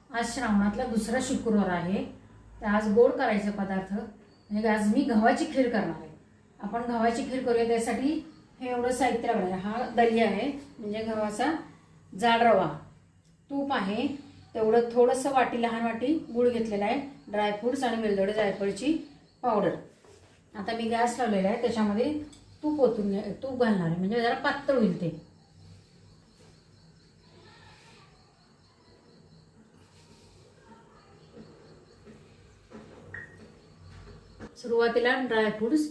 आज श्रावणातला दुसरा शुक्रवार आहे, तर आज गोड करायचे पदार्थ म्हणजे आज मी गव्हाची खीर करणार आहे। आपण गव्हाची खीर करूया, त्यासाठी हे एवढं साहित्य लागणार आहे। हा दलिया आहे म्हणजे गव्हाचा जाड रवा, तूप आहे तेवढं, थोडंसं वाटी, लहान वाटी गूळ घेतलेला आहे, ड्रायफ्रुट्स आणि वेलदोडे जायफळची पावडर। आता मी गॅस लावलेला आहे, त्याच्यामध्ये तूप तूप घालणार आहे म्हणजे जरा पातळ होईल ते। सुरुवातीला ड्रायफ्रुट्स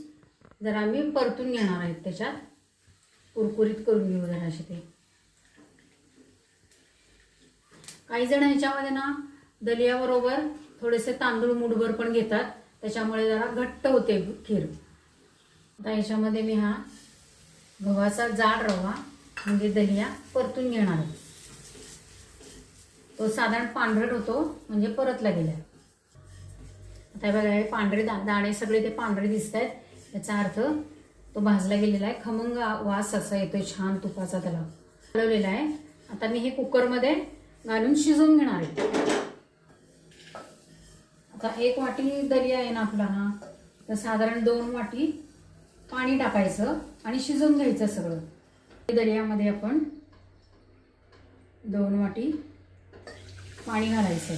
जरा मी परतून घेणार आहे, त्याच्यात कुरकुरीत करून घेऊ जरा असे ते। काही जण ह्याच्यामध्ये ना दलियाबरोबर थोडेसे तांदूळ मुठभर पण घेतात, त्याच्यामुळे जरा घट्ट होते खीर। आता ह्याच्यामध्ये मी हा गव्हाचा जाड रवा म्हणजे दलिया परतून घेणार आहे। तो साधारण पांढरट होतो म्हणजे परतला गेला। आता बघा हे पांढरे दाणे सगळे ते पांढरे दिसत आहेत, याचा अर्थ तो भाजला गेलेला आहे। खमंग वास असा येतोय छान तुपाचा, त्याला हलवलेला आहे। आता मी हे कुकरमध्ये घालून शिजवून घेणार आहे। आता 1 वाटी दलिया आहे ना आपला हा, तर साधारण 2 वाटी पाणी टाकायचं आणि शिजवून घ्यायचं सगळं। दलियामध्ये आपण 2 वाटी पाणी घालायचं।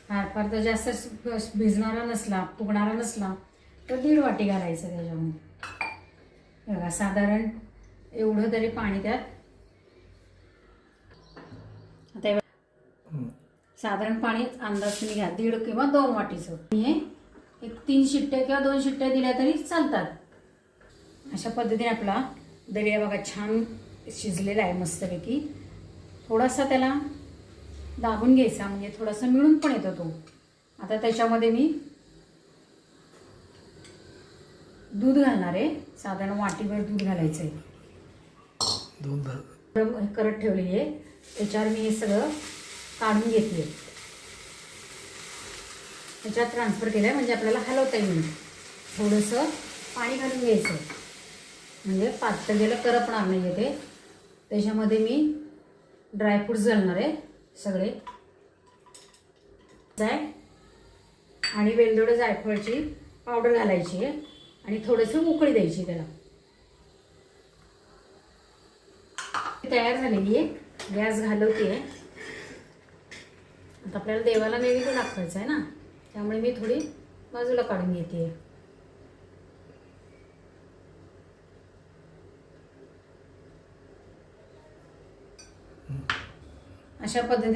फार तर जास्त भिजणारा नसला, फुगणारा नसला तर 1.5 वाटी घालायचं त्याच्यामध्ये। बघा साधारण एवढं तरी पाणी त्यात। आता साधारण पाणी अंदाज तुम्ही घ्या, 1.5 किंवा 2 वाटीचं। हे 3 शिट्ट्या किंवा 2 शिट्ट्या दिल्या तरी चालतात। अशा पद्धतीने आपला दलिया बघा छान शिजलेला आहे मस्तपैकी। थोडासा त्याला दाबून घ्यायचा म्हणजे थोडासा मिळून पण येतो तो। आता त्याच्यामध्ये मी दूध घालणार आहे, साधारण वाटीभर दूध घालायचं आहे। दूध करत ठेवली आहे, त्याच्यावर मी हे सगळं काढून घेतले, त्याच्यात ट्रान्सफर केलं आहे म्हणजे आपल्याला हलवता येईल। थोडंसं पाणी घालून घ्यायचं म्हणजे पातळ गेलं करपणार नाही आहे ते। त्याच्यामध्ये मी ड्रायफ्रुट्स घालणार आहे सगळे आणि वेलदोडे जायफळची पावडर घालायची आहे आणि थोडंसं उकळी द्यायची त्याला। तयार झालेली आहे, गॅस घालवते आहे। आता आपल्याला देवाला नैवेद्य दाखवायचा आहे ना, त्यामुळे मी थोडी बाजूला काढून घेते। अशा पद्धतीने